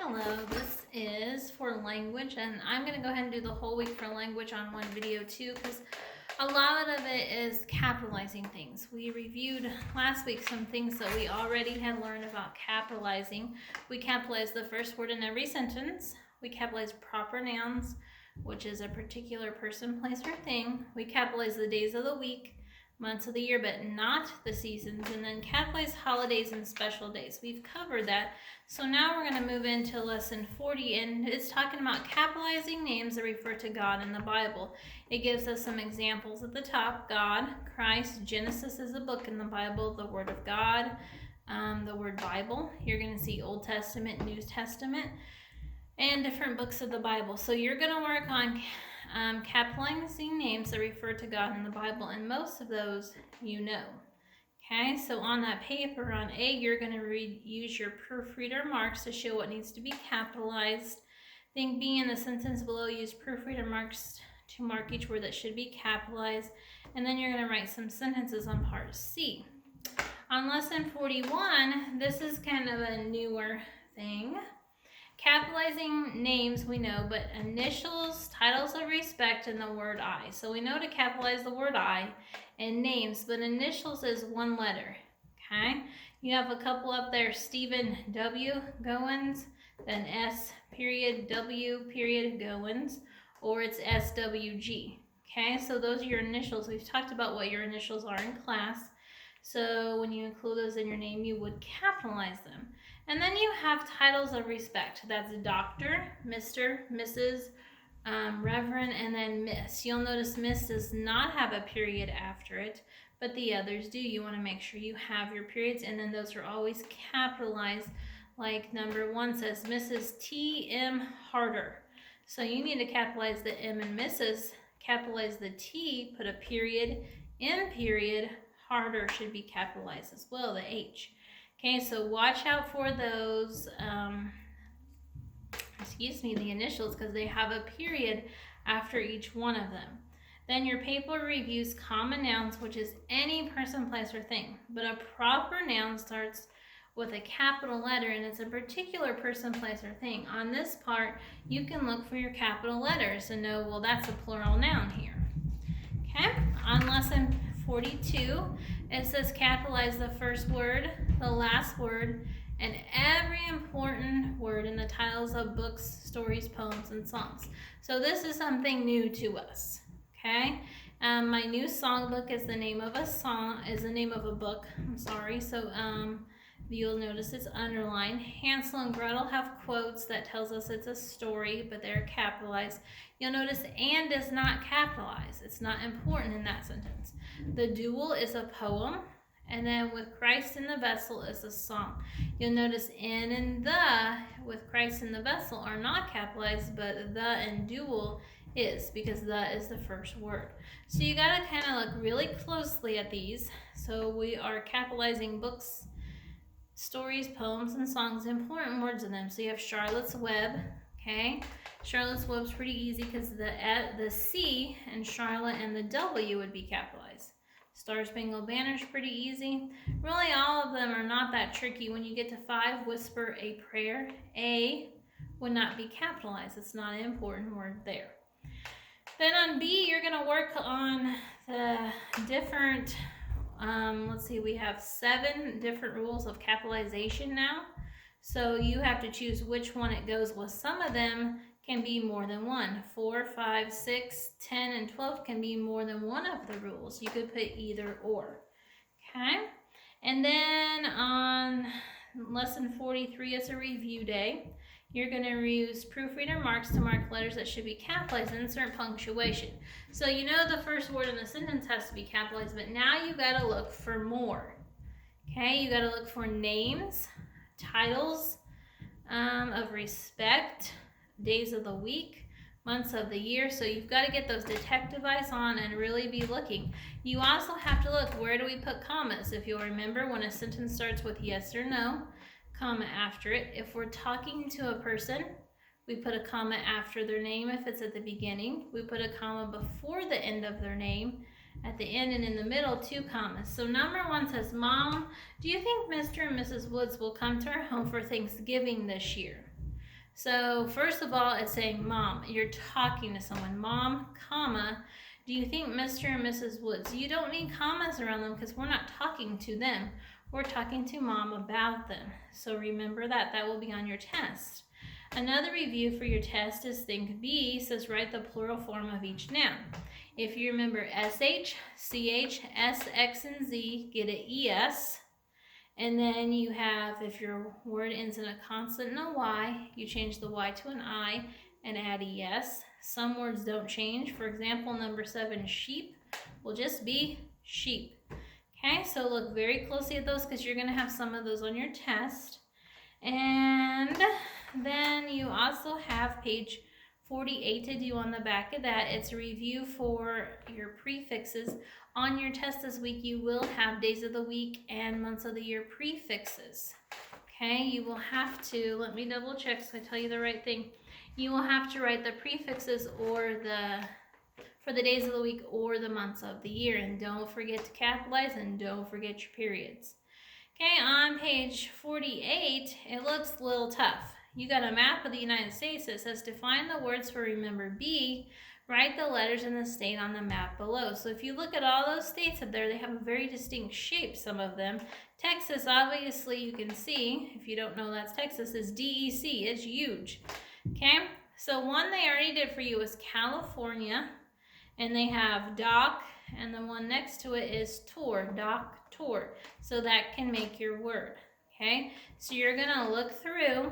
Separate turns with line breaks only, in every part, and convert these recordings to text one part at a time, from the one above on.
Hello, this is for language, and I'm going to go ahead and do the whole week for language on one video too, because a lot of it is capitalizing things. We reviewed last week some things that we already had learned about capitalizing. We capitalize the first word in every sentence. We capitalize proper nouns, which is a particular person, place, or thing. We capitalize the days of the week, months of the year, but not the seasons, and then capitalize holidays and special days. We've covered that. So now we're going to move into lesson 40, and it's talking about capitalizing names that refer to God in the Bible. It gives us some examples at the top: God, Christ, Genesis is a book in the Bible, the Word of God, the word Bible. You're going to see Old Testament, New Testament, and different books of the Bible. So you're going to work on capitalizing names that refer to God in the Bible, and most of those you know. Okay, so on that paper on A, you're going to use your proofreader marks to show what needs to be capitalized. Then B, in the sentence below, use proofreader marks to mark each word that should be capitalized. And then you're going to write some sentences on part C. On lesson 41, this is kind of a newer thing. Capitalizing names we know, but initials, titles of respect, and the word I. So we know to capitalize the word I and names, but initials is one letter. Okay, you have a couple up there: Stephen W. Goins, then S period W period Goins, or it's SWG. Okay, so those are your initials. We've talked about what your initials are in class. So when you include those in your name, you would capitalize them. And then you have titles of respect. That's Dr., Mr., Mrs., Reverend, and then Miss. You'll notice Miss does not have a period after it, but the others do. You want to make sure you have your periods, and then those are always capitalized. Like number 1 says Mrs. T.M. Harder. So you need to capitalize the M in Mrs., capitalize the T, put a period, M period, Harder should be capitalized as well, the H. Okay, so watch out for those, the initials, because they have a period after each one of them. Then your paper reviews common nouns, which is any person, place, or thing. But a proper noun starts with a capital letter, and it's a particular person, place, or thing. On this part, you can look for your capital letters and know, well, that's a plural noun here. Okay, on lesson 42, it says capitalize the first word, the last word, and every important word in the titles of books, stories, poems, and songs. So this is something new to us. Okay, my new songbook is the name of a book. I'm sorry. So you'll notice it's underlined. Hansel and Gretel have quotes that tells us it's a story, but they're capitalized. You'll notice and is not capitalized. It's not important in that sentence. The Duel is a poem, and then with Christ in the Vessel is a song. You'll notice in and the with Christ in the Vessel are not capitalized, but the and duel is, because the is the first word. So you got to kind of look really closely at these. So we are capitalizing books, stories, poems, and songs, important words in them. So you have Charlotte's Web. Okay, Charlotte's Web's pretty easy because the C in Charlotte and the W would be capitalized. Star Spangled Banner is pretty easy. Really, all of them are not that tricky. When you get to 5, Whisper a Prayer. A would not be capitalized. It's not an important word there. Then on B, you're going to work on the different, we have 7 different rules of capitalization now. So you have to choose which one it goes with. Some of them can be more than one. 4, 5, 6, 10, and 12 can be more than one of the rules. You could put either or. Okay? And then on lesson 43, it's a review day. You're going to use proofreader marks to mark letters that should be capitalized and insert punctuation. So you know the first word in the sentence has to be capitalized, but now you got to look for more. Okay? You got to look for names, titles of respect, days of the week, months of the year. So you've got to get those detective eyes on and really be looking. You also have to look, where do we put commas? If you'll remember, when a sentence starts with yes or no, comma after it. If we're talking to a person, we put a comma after their name. If it's at the beginning, we put a comma before the end of their name. At the end and in the middle, 2 commas. So number 1 says, Mom, do you think Mr. and Mrs. Woods will come to our home for Thanksgiving this year? So first of all, it's saying mom. You're talking to someone. Mom, comma, do you think Mr. and Mrs. Woods? You don't need commas around them because we're not talking to them. We're talking to mom about them. So remember that. That will be on your test. Another review for your test is think B, says write the plural form of each noun. If you remember SH, CH, S, X, and Z, get an ES. And then you have, if your word ends in a consonant and a Y, you change the Y to an I and add ES. Some words don't change. For example, number 7, sheep, will just be sheep. Okay, so look very closely at those because you're going to have some of those on your test. And then you also have page 48 to do on the back of that. It's a review for your prefixes. On your test this week, you will have days of the week and months of the year prefixes. Okay, you will have to, let me double check so I tell you the right thing. You will have to write the prefixes or for the days of the week or the months of the year. And don't forget to capitalize and don't forget your periods. Okay, on page 48, it looks a little tough. You got a map of the United States that says define the words for remember B, write the letters in the state on the map below. So if you look at all those states up there, they have a very distinct shape, some of them. Texas, obviously, you can see, if you don't know that's Texas, is DEC. It's huge. Okay, so one they already did for you is California, and they have doc, and the one next to it is tour, doc, tour. So that can make your word. Okay, so you're gonna look through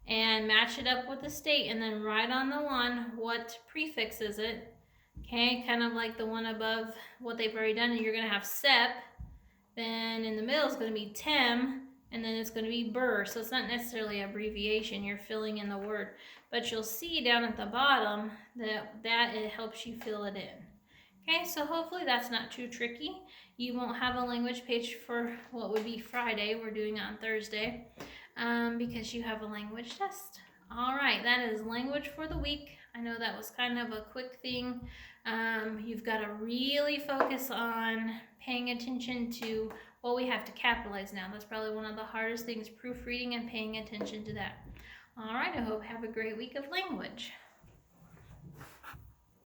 and match it up with the state and then write on the one what prefix is it. Okay, kind of like the one above what they've already done. And you're going to have sep, then in the middle is going to be tem, and then it's going to be bur. So it's not necessarily an abbreviation, you're filling in the word. But you'll see down at the bottom that it helps you fill it in. Okay, so hopefully that's not too tricky. You won't have a language page for what would be Friday. We're doing it on Thursday. Because you have a language test. All right, that is language for the week. I know that was kind of a quick thing. You've got to really focus on paying attention to what we have to capitalize now. That's probably one of the hardest things, proofreading and paying attention to that. All right, I hope you have a great week of language.